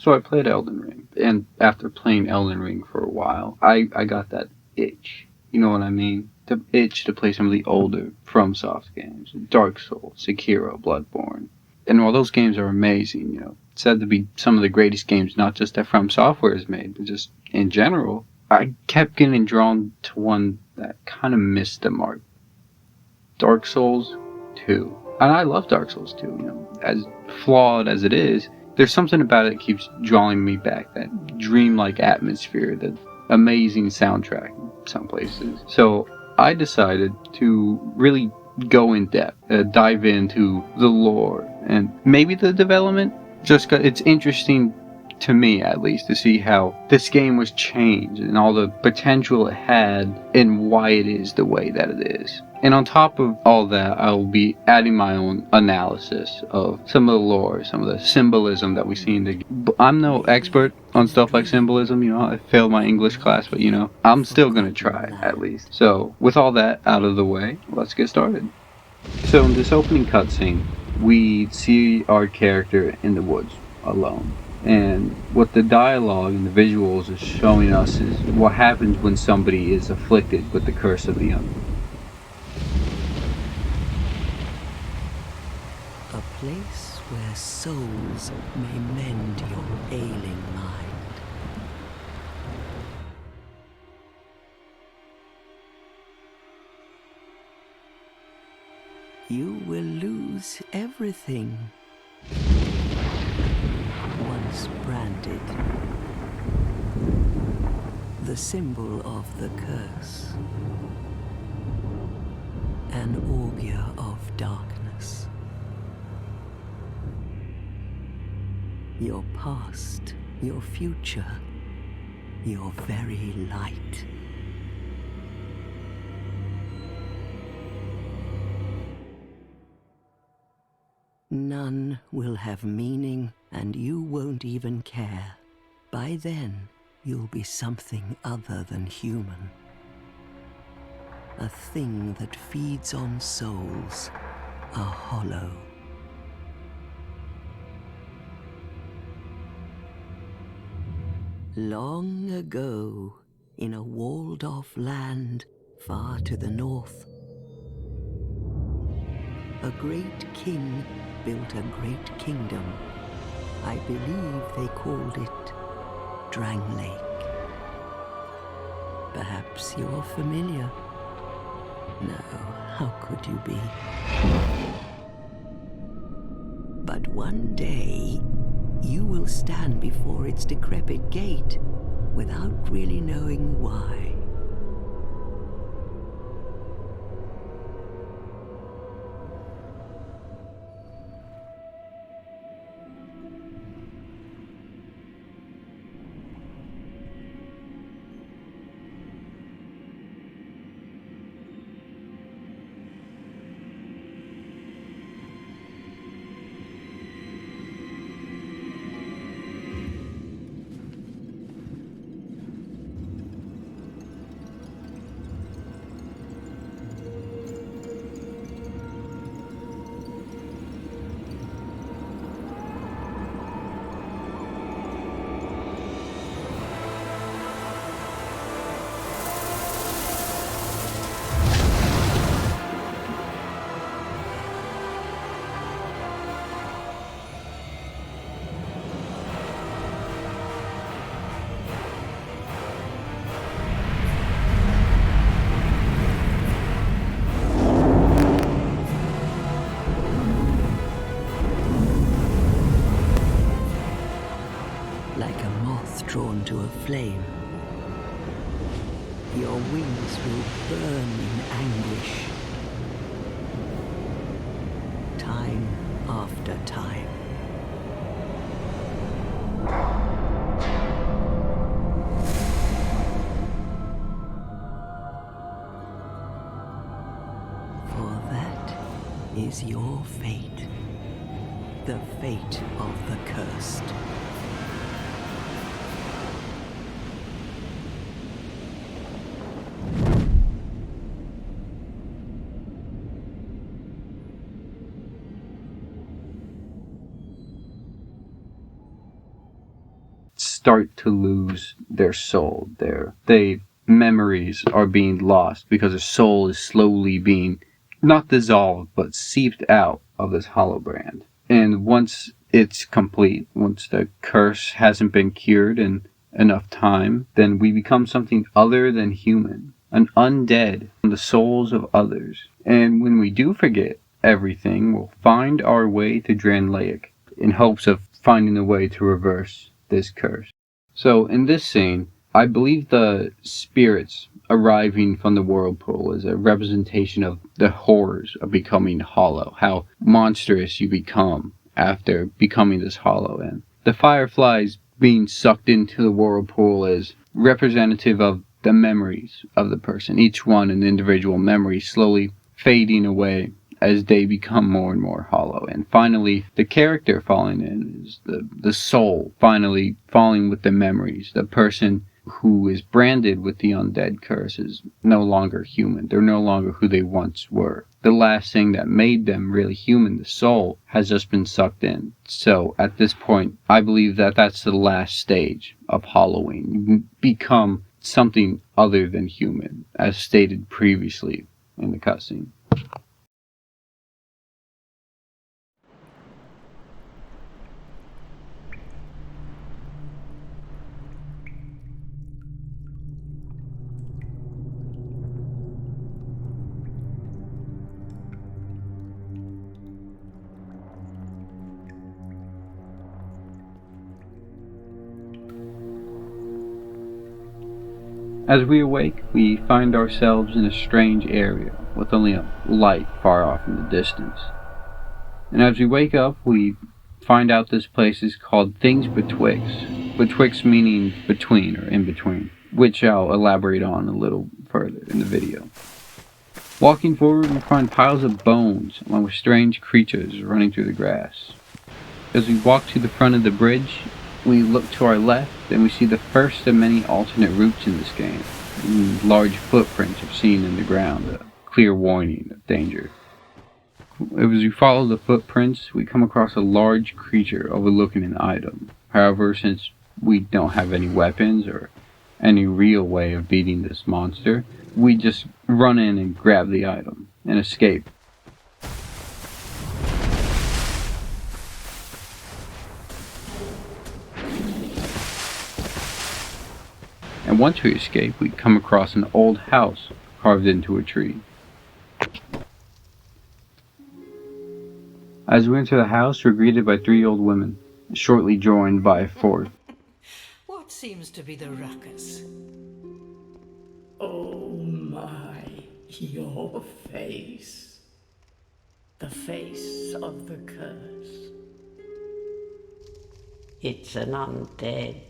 So I played Elden Ring, and after playing Elden Ring for a while, I got that itch. You know what I mean? The itch to play some of the older FromSoft games, Dark Souls, Sekiro, Bloodborne. And while those games are amazing, said to be some of the greatest games, not just that From Software has made, but just in general, I kept getting drawn to one that kind of missed the mark. Dark Souls 2. And I love Dark Souls 2, as flawed as it is, there's something about it that keeps drawing me back, that dreamlike atmosphere, that amazing soundtrack in some places. So I decided to really go in depth, dive into the lore, and maybe the development, just 'cause it's interesting to me at least to see how this game was changed and all the potential it had and why it is the way that it is. And on top of all that, I will be adding my own analysis of some of the lore, some of the symbolism that we see in the game. I'm no expert on stuff like symbolism, I failed my English class, but I'm still gonna try at least. So with all that out of the way, let's get started. So in this opening cutscene, we see our character in the woods alone. And what the dialogue and the visuals is showing us is what happens when somebody is afflicted with the curse of the unknown. A place where souls may mend your ailing mind. You will lose everything. Once branded, the symbol of the curse, an augur of darkness. Your past, your future, your very light. None will have meaning, and you won't even care. By then, you'll be something other than human. A thing that feeds on souls, a hollow. Long ago, in a walled-off land far to the north, a great king built a great kingdom. I believe they called it Drang Lake. Perhaps you're familiar? No, how could you be? But one day, you will stand before its decrepit gate without really knowing why. Drawn to a flame. Your wings will burn in anguish. Time after time. For that is your fate. The fate of the cursed. start to lose their soul. Their memories are being lost because their soul is slowly being not dissolved but seeped out of this holobrand. And once it's complete, once the curse hasn't been cured in enough time, then we become something other than human, an undead, the souls of others. And when we do forget everything, we'll find our way to Dranlaic in hopes of finding a way to reverse this curse. So in this scene, I believe the spirits arriving from the whirlpool is a representation of the horrors of becoming hollow, how monstrous you become after becoming this hollow. And the fireflies being sucked into the whirlpool is representative of the memories of the person, each one an individual memory slowly fading away as they become more and more hollow. And finally, the character falling in is the soul finally falling with the memories. The person who is branded with the undead curse is no longer human. They're no longer who they once were. The last thing that made them really human, the soul, has just been sucked in. So at this point, I believe that that's the last stage of hollowing. You become something other than human, as stated previously in the cutscene. As we awake, we find ourselves in a strange area with only a light far off in the distance. And as we wake up, we find out this place is called Things Betwixt. Betwixt meaning between or in between, which I'll elaborate on a little further in the video. Walking forward, we find piles of bones along with strange creatures running through the grass. As we walk to the front of the bridge, we look to our left and we see the first of many alternate routes in this game. Large footprints are seen in the ground, a clear warning of danger. As we follow the footprints, we come across a large creature overlooking an item. However, since we don't have any weapons or any real way of beating this monster, we just run in and grab the item and escape. And once we escape, we come across an old house carved into a tree. As we enter the house, we're greeted by 3 old women, shortly joined by a 4th. What seems to be the ruckus? Oh my, your face. The face of the curse. It's an undead.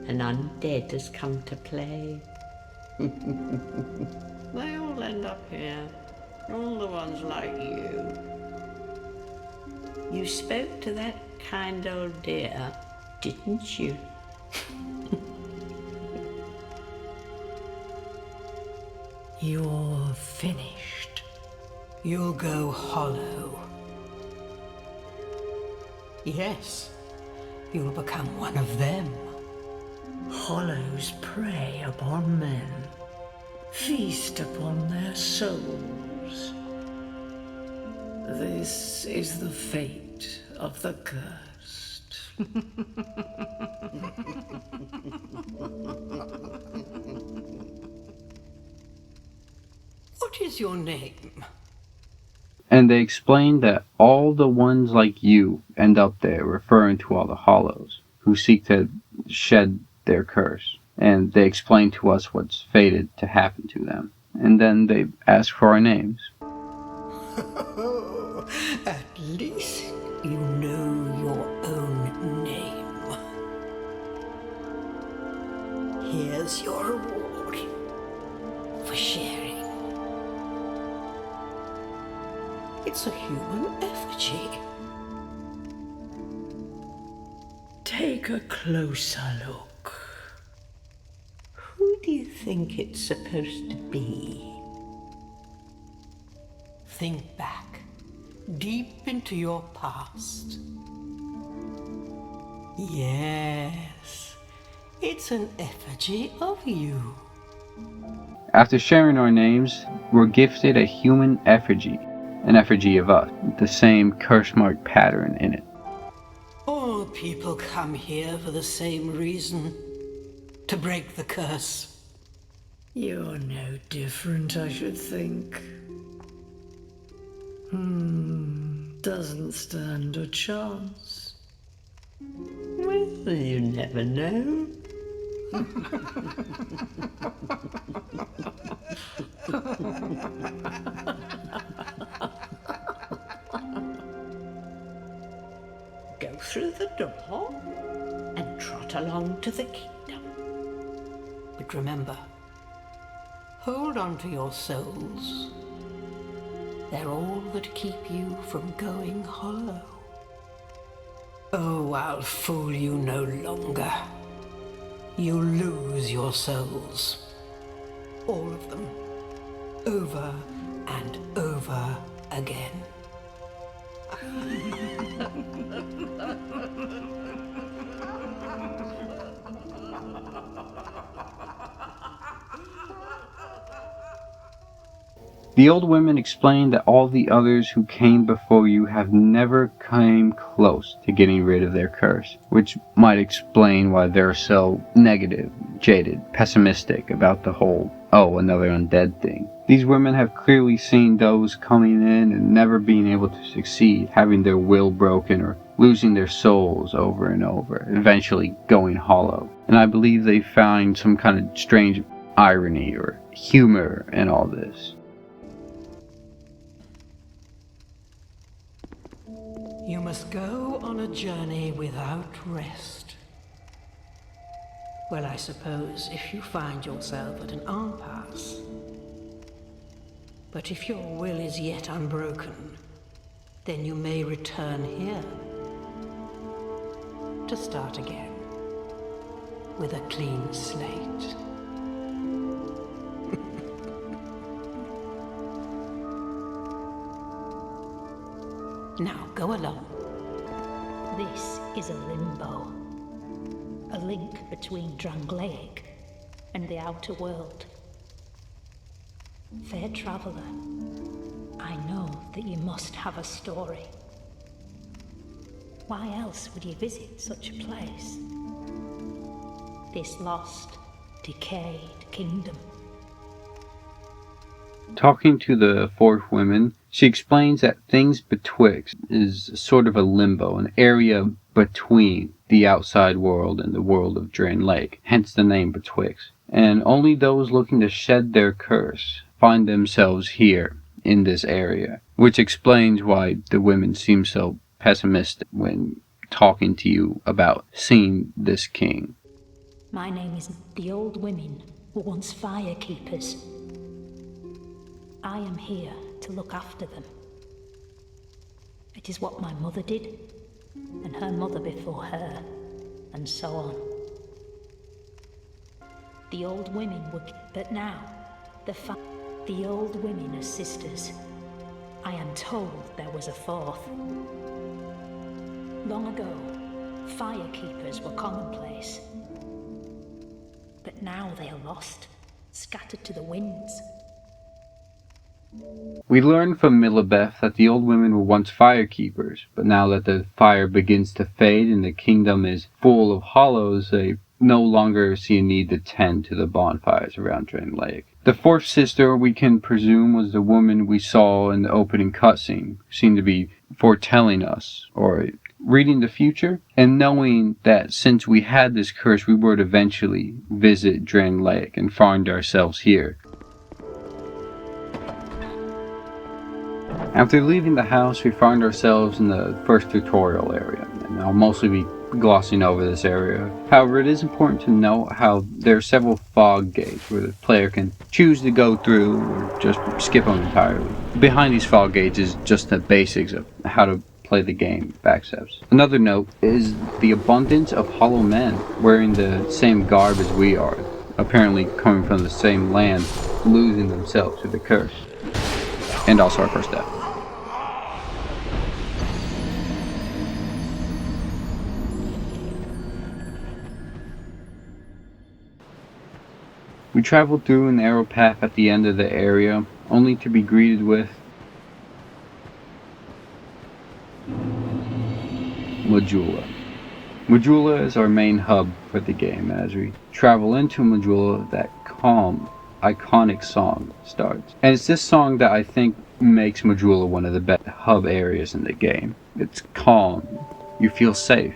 An undead has come to play. They all end up here. All the ones like you. You spoke to that kind old dear, didn't you? You're finished. You'll go hollow. Yes, you'll become one of them. Hollows prey upon men, feast upon their souls. This is the fate of the cursed. What is your name? And they explain that all the ones like you end up there, referring to all the hollows who seek to shed their curse. And they explain to us what's fated to happen to them. And then they ask for our names. At least you know your own name. Here's your reward for sharing. It's a human effigy. Take a closer look. Who do you think it's supposed to be? Think back, deep into your past. Yes, it's an effigy of you. After sharing our names, we're gifted a human effigy, an effigy of us, with the same curse-mark pattern in it. All people come here for the same reason. To break the curse. You're no different, I should think. Doesn't stand a chance. Well, you never know. Go through the door and trot along to the kingdom. But remember, hold on to your souls. They're all that keep you from going hollow. Oh, I'll fool you no longer. You'll lose your souls. All of them. Over and over again. The old women explained that all the others who came before you have never came close to getting rid of their curse, which might explain why they're so negative, jaded, pessimistic about the whole, another undead thing. These women have clearly seen those coming in and never being able to succeed, having their will broken or losing their souls over and over, eventually going hollow. And I believe they find some kind of strange irony or humor in all this. You must go on a journey without rest. Well, I suppose if you find yourself at an impasse. But if your will is yet unbroken, then you may return here to start again with a clean slate. Now, go along. This is a limbo. A link between Drangleic and the outer world. Fair traveller, I know that you must have a story. Why else would you visit such a place? This lost, decayed kingdom. Talking to the fourth woman, she explains that things betwixt is sort of a limbo, an area between the outside world and the world of Drain Lake, hence the name betwixt. And only those looking to shed their curse find themselves here in this area, which explains why the women seem so pessimistic when talking to you about seeing this king. My name is... The old women were once fire keepers. I am here to look after them. It is what my mother did, and her mother before her, and so on. The old women were... But now, the old women are sisters. I am told there was a fourth. Long ago, fire keepers were commonplace. But now they are lost, scattered to the winds. We learn from Millibeth that the old women were once firekeepers, but now that the fire begins to fade and the kingdom is full of hollows, they no longer see a need to tend to the bonfires around Drain Lake. The fourth sister, we can presume, was the woman we saw in the opening cutscene, who seemed to be foretelling us, or reading the future, and knowing that since we had this curse, we would eventually visit Drain Lake and find ourselves here. After leaving the house, we find ourselves in the first tutorial area, and I'll mostly be glossing over this area. However, it is important to note how there are several fog gates where the player can choose to go through or just skip them entirely. Behind these fog gates is just the basics of how to play the game back steps. Another note is the abundance of hollow men wearing the same garb as we are, apparently coming from the same land, losing themselves to the curse. And also our first death. We travel through an arrow path at the end of the area, only to be greeted with Majula. Majula is our main hub for the game. As we travel into Majula, that calm, iconic song starts. And it's this song that I think makes Majula one of the best hub areas in the game. It's calm. You feel safe.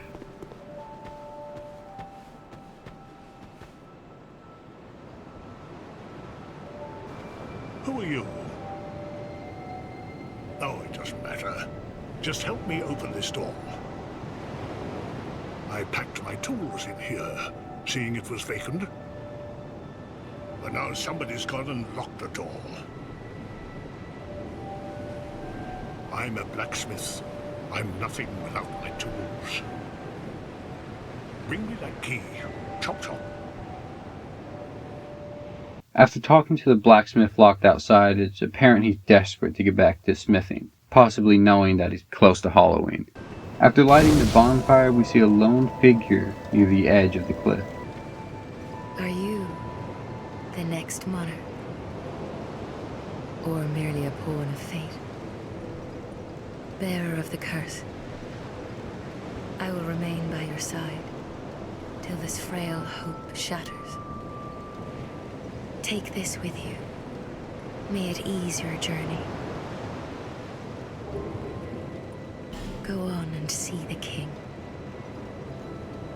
Who are you? Oh, it doesn't matter. Just help me open this door. I packed my tools in here, seeing it was vacant. But now somebody's gone and locked the door. I'm a blacksmith. I'm nothing without my tools. Bring me that key. Chop chop. After talking to the blacksmith locked outside, it's apparent he's desperate to get back to smithing, possibly knowing that he's close to Halloween. After lighting the bonfire, we see a lone figure near the edge of the cliff. Are you the next monarch? Or merely a pawn of fate? Bearer of the curse, I will remain by your side till this frail hope shatters. Take this with you. May it ease your journey. Go on and see the king.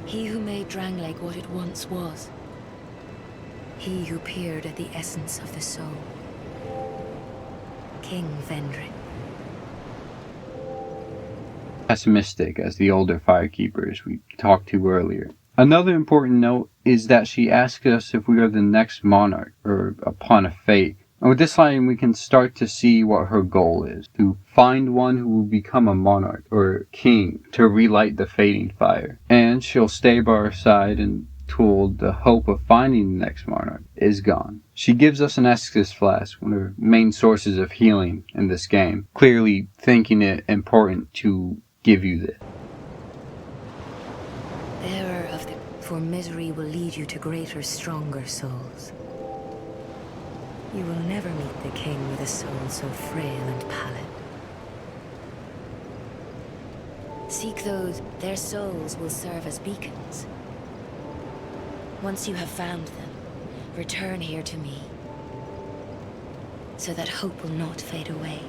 He who made Drangleic what it once was. He who peered at the essence of the soul. King Vendrick. Pessimistic as the older firekeepers we talked to earlier. Another important note is that she asks us if we are the next monarch, or a pawn of fate. And with this line, we can start to see what her goal is, to find one who will become a monarch, or king, to relight the fading fire. And she'll stay by our side until the hope of finding the next monarch is gone. She gives us an Estus flask, one of her main sources of healing in this game, clearly thinking it important to give you this. Bearer of the... For misery will lead you to greater, stronger souls. You will never meet the king with a soul so frail and pallid. Seek those, their souls will serve as beacons. Once you have found them, return here to me, so that hope will not fade away.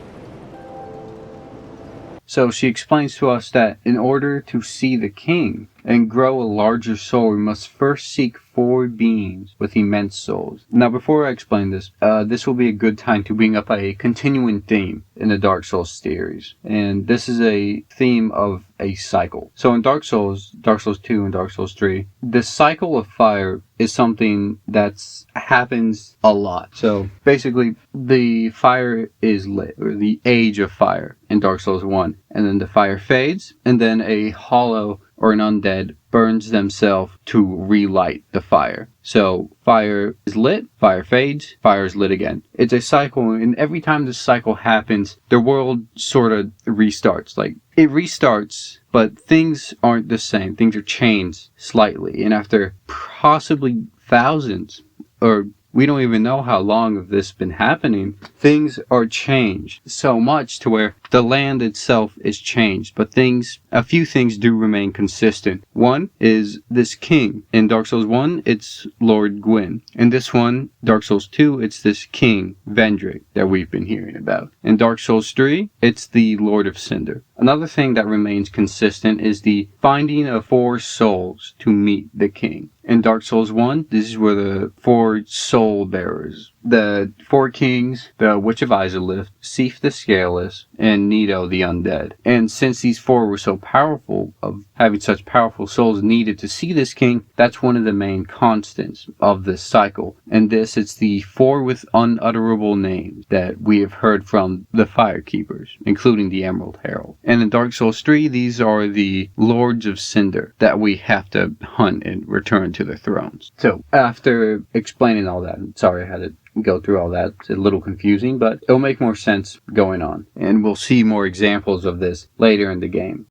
So she explains to us that in order to see the king and grow a larger soul, we must first seek 4 beings with immense souls. Now, before I explain this, this will be a good time to bring up a continuing theme in the Dark Souls series. And this is a theme of a cycle. So in Dark Souls 2 and Dark Souls 3, the cycle of fire is something that happens a lot. So basically, the fire is lit, or the age of fire in Dark Souls 1. And then the fire fades, and then a hollow or an undead burns themselves to relight the fire. So fire is lit, fire fades, fire is lit again. It's a cycle, and every time this cycle happens, the world sort of restarts. Like, it restarts, but things aren't the same. Things are changed slightly, and after possibly thousands, or we don't even know how long of this been happening, things are changed so much to where the land itself is changed, but a few things do remain consistent. One is this king. In Dark Souls 1, it's Lord Gwyn. In this one, Dark Souls 2, it's this king, Vendrick, that we've been hearing about. In Dark Souls 3, it's the Lord of Cinder. Another thing that remains consistent is the finding of 4 souls to meet the king. In Dark Souls 1, this is where the 4 soul bearers, the 4 kings, the Witch of Izalith, Sif the Scaleless, and Nito the Undead. And since these 4 were so powerful, of having such powerful souls needed to see this king, that's one of the main constants of this cycle. And it's the 4 with unutterable names that we have heard from the Firekeepers, including the Emerald Herald. And in Dark Souls 3, these are the Lords of Cinder that we have to hunt and return to their thrones. So, after explaining all that, I'm sorry I had to go through all that. It's a little confusing, but it'll make more sense going on. And we'll see more examples of this later in the game.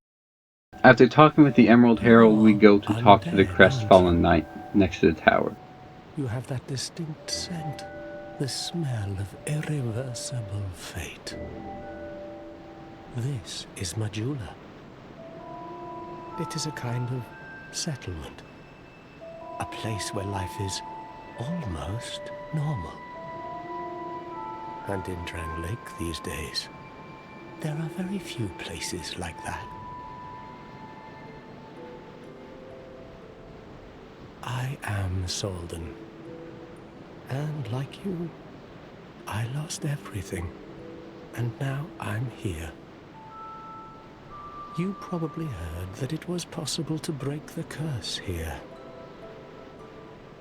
After talking with the Emerald Herald, we go to talk to the Crestfallen Knight next to the tower. You have that distinct scent, the smell of irreversible fate. This is Majula. It is a kind of settlement, a place where life is almost normal. And in Drang Lake these days, there are very few places like that. I am Solden, and like you, I lost everything, and now I'm here. You probably heard that it was possible to break the curse here.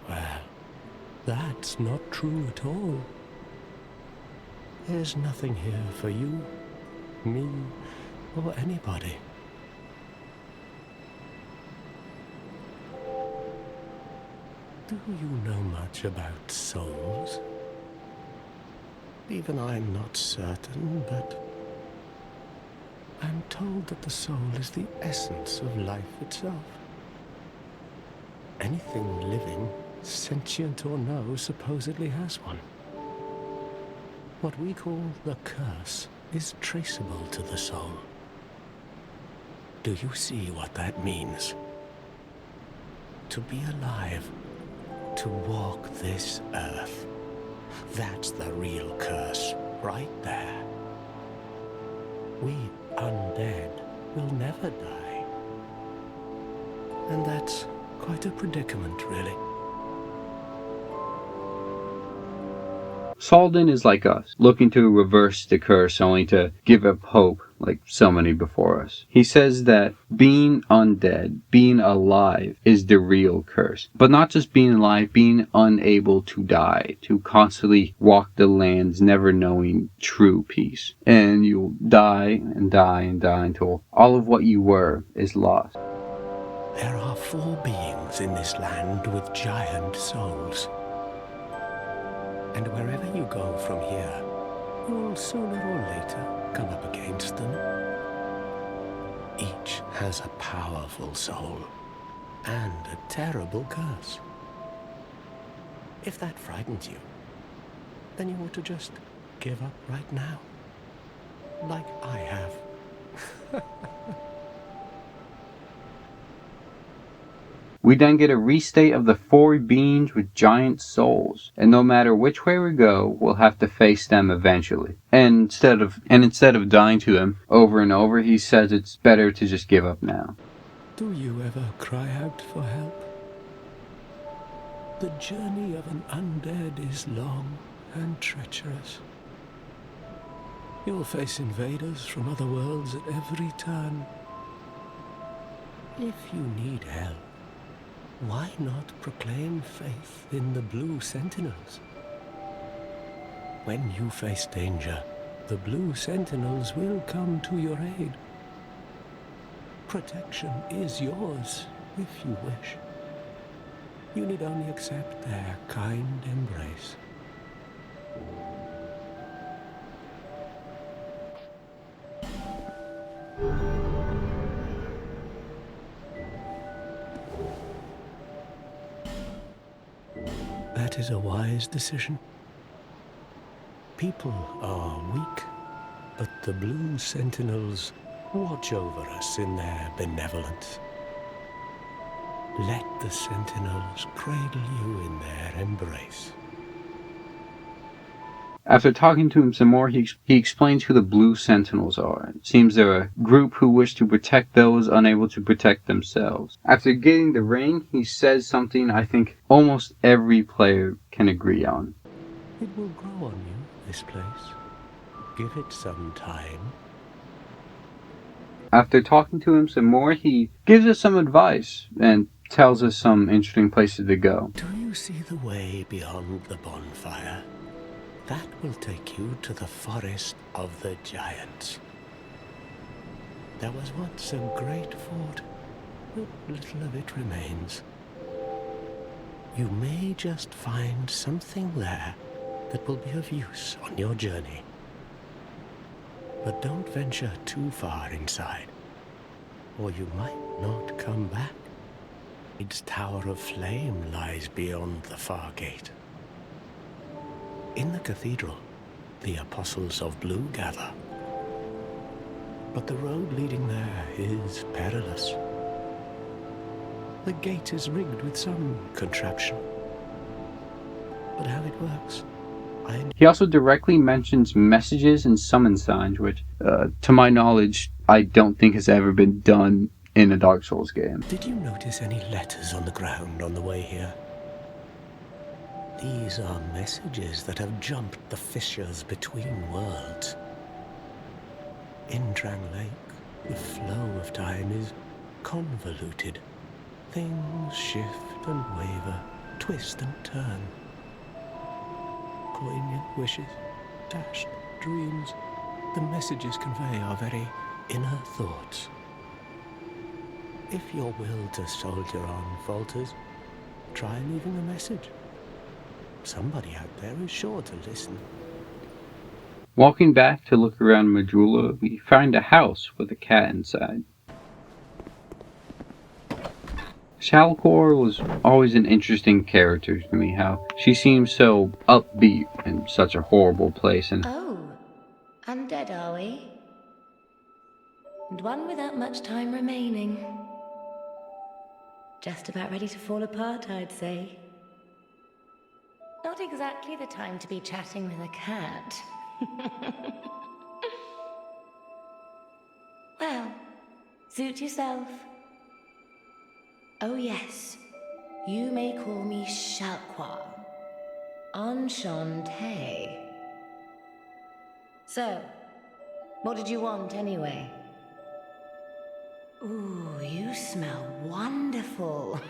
Well, that's not true at all. There's nothing here for you, me, or anybody. Do you know much about souls? Even I'm not certain, but I'm told that the soul is the essence of life itself. Anything living, sentient or no, supposedly has one. What we call the curse is traceable to the soul. Do you see what that means? To be alive, to walk this earth, that's the real curse, right there. We undead will never die. And that's quite a predicament, really. Solden is like us, looking to reverse the curse only to give up hope like so many before us. He says that being undead, being alive, is the real curse. But not just being alive, being unable to die, to constantly walk the lands never knowing true peace. And you'll die and die and die until all of what you were is lost. There are 4 beings in this land with giant souls. And wherever you go from here, you'll sooner or later come up against them. Each has a powerful soul and a terrible curse. If that frightens you, then you ought to just give up right now, like I have. We then get a restate of the 4 beings with giant souls, and no matter which way we go, we'll have to face them eventually. And instead of dying to them over and over, he says it's better to just give up now. Do you ever cry out for help? The journey of an undead is long and treacherous. You'll face invaders from other worlds at every turn. If you need help, why not proclaim faith in the Blue Sentinels? When you face danger, the Blue Sentinels will come to your aid. Protection is yours, if you wish. You need only accept their kind embrace. That is a wise decision. People are weak, but the Blue Sentinels watch over us in their benevolence. Let the Sentinels cradle you in their embrace. After talking to him some more, he explains who the Blue Sentinels are. It seems they're a group who wish to protect those unable to protect themselves. After getting the ring, he says something I think almost every player can agree on. It will grow on you, this place. Give it some time. After talking to him some more, he gives us some advice and tells us some interesting places to go. Do you see the way beyond the bonfire? That will take you to the forest of the giants. There was once a great fort, but little of it remains. You may just find something there that will be of use on your journey. But don't venture too far inside, or you might not come back. Its tower of flame lies beyond the far gate. In the cathedral, the Apostles of Blue gather. But the road leading there is perilous. The gate is rigged with some contraption. But how it works, He also directly mentions messages and summon signs, which, to my knowledge, I don't think has ever been done in a Dark Souls game. Did you notice any letters on the ground on the way here? These are messages that have jumped the fissures between worlds. In Drang Lake, the flow of time is convoluted. Things shift and waver, twist and turn. Poignant wishes, dashed dreams, the messages convey our very inner thoughts. If your will to soldier on falters, try leaving a message. Somebody out there is sure to listen. Walking back to look around Majula, we find a house with a cat inside. Shalcor was always an interesting character to me, how she seems so upbeat in such a horrible place, and Oh, undead are we? And one without much time remaining. Just about ready to fall apart, I'd say. Not exactly the time to be chatting with a cat. Well, suit yourself. Oh yes, you may call me Shalqua. Enchanté. So, what did you want anyway? Ooh, you smell wonderful.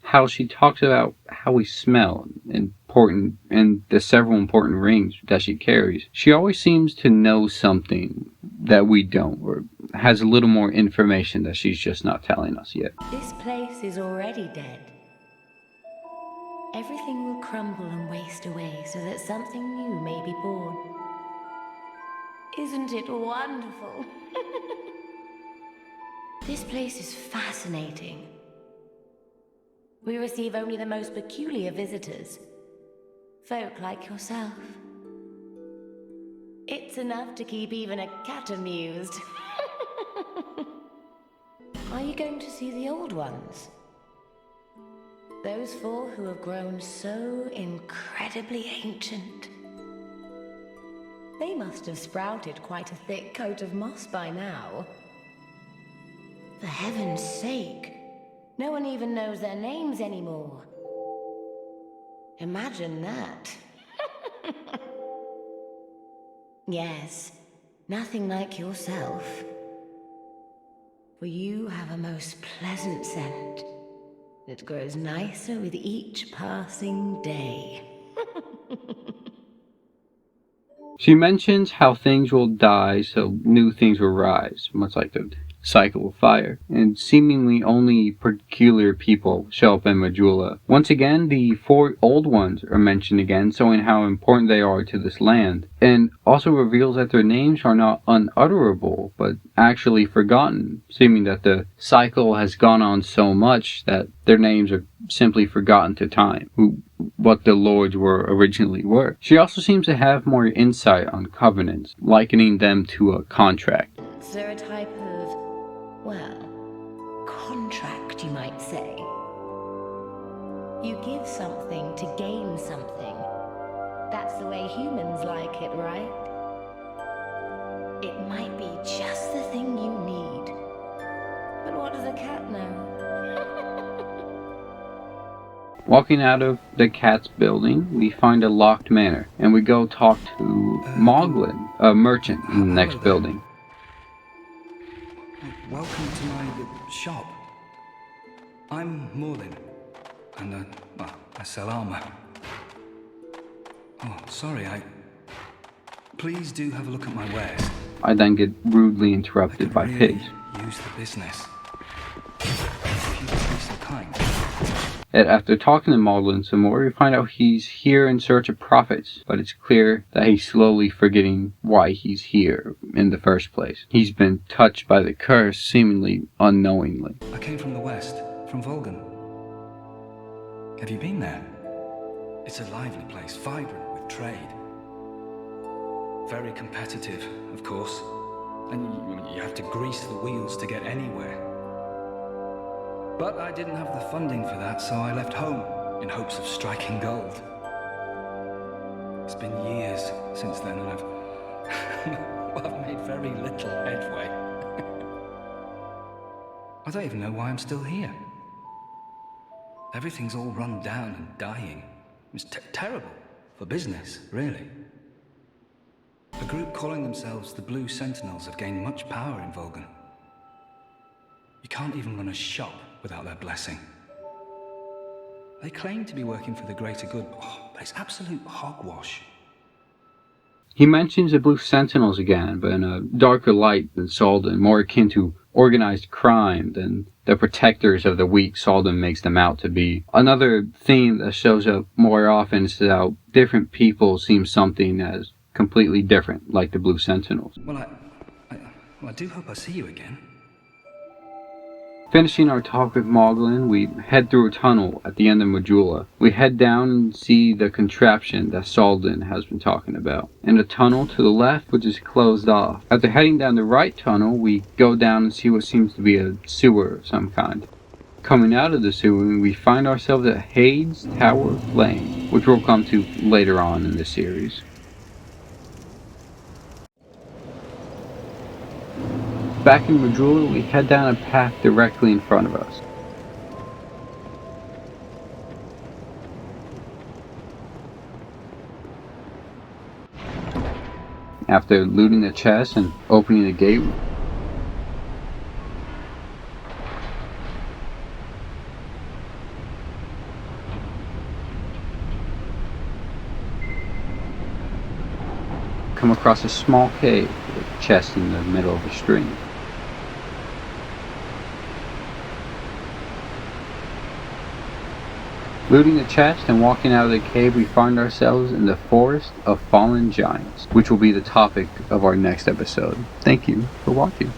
how she talks about how we smell important and the several important rings that she carries. She always seems to know something that we don't, or has a little more information that she's just not telling us yet. This place is already dead. Everything will crumble and waste away so that something new may be born. Isn't it wonderful? This place is fascinating. We receive only the most peculiar visitors. Folk like yourself. It's enough to keep even a cat amused. Are you going to see the old ones? Those four who have grown so incredibly ancient. They must have sprouted quite a thick coat of moss by now. For heaven's sake, no one even knows their names anymore. Imagine that. Yes, nothing like yourself. For you have a most pleasant scent that grows nicer with each passing day. She mentions how things will die so new things will rise, much like the cycle of fire, and seemingly only peculiar people show up in Majula. Once again, the four old ones are mentioned again, showing how important they are to this land, and also reveals that their names are not unutterable, but actually forgotten, seeming that the cycle has gone on so much that their names are simply forgotten to time, what the lords originally were. She also seems to have more insight on covenants, likening them to a contract. They're a type of, well, contract, you might say. You give something to gain something. That's the way humans like it, right? It might be just the thing you need. But what does a cat know? Walking out of the cat's building, we find a locked manor, and we go talk to Moglin, a merchant in the next building. Welcome to my shop. I'm Morlin, and I sell armor. Oh, sorry, Please do have a look at my wares. I then get rudely interrupted by pigs. Use the business. If you'd be so kind. And after talking to Maudlin some more, we find out he's here in search of prophets, but it's clear that he's slowly forgetting why he's here in the first place. He's been touched by the curse, seemingly unknowingly. I came from the west, from Volgan. Have you been there? It's a lively place, vibrant with trade. Very competitive, of course. And you have to grease the wheels to get anywhere. But I didn't have the funding for that, so I left home in hopes of striking gold. It's been years since then, and I've made very little headway. I don't even know why I'm still here. Everything's all run down and dying. It's terrible for business, really. A group calling themselves the Blue Sentinels have gained much power in Volgan. You can't even run a shop without their blessing. They claim to be working for the greater good, but it's absolute hogwash. He mentions the Blue Sentinels again, but in a darker light than Salden, more akin to organized crime than the protectors of the weak Salden makes them out to be. Another theme that shows up more often is how different people seem something as completely different, like the Blue Sentinels. Well, I do hope I see you again. Finishing our talk with Maudlin, we head through a tunnel at the end of Majula. We head down and see the contraption that Salden has been talking about, and a tunnel to the left which is closed off. After heading down the right tunnel, we go down and see what seems to be a sewer of some kind. Coming out of the sewer, we find ourselves at Hades Tower Flame, which we'll come to later on in the series. Back in Majula, we head down a path directly in front of us. After looting the chest and opening the gate, come across a small cave with a chest in the middle of a stream. Looting the chest and walking out of the cave, we find ourselves in the Forest of Fallen Giants, which will be the topic of our next episode. Thank you for watching.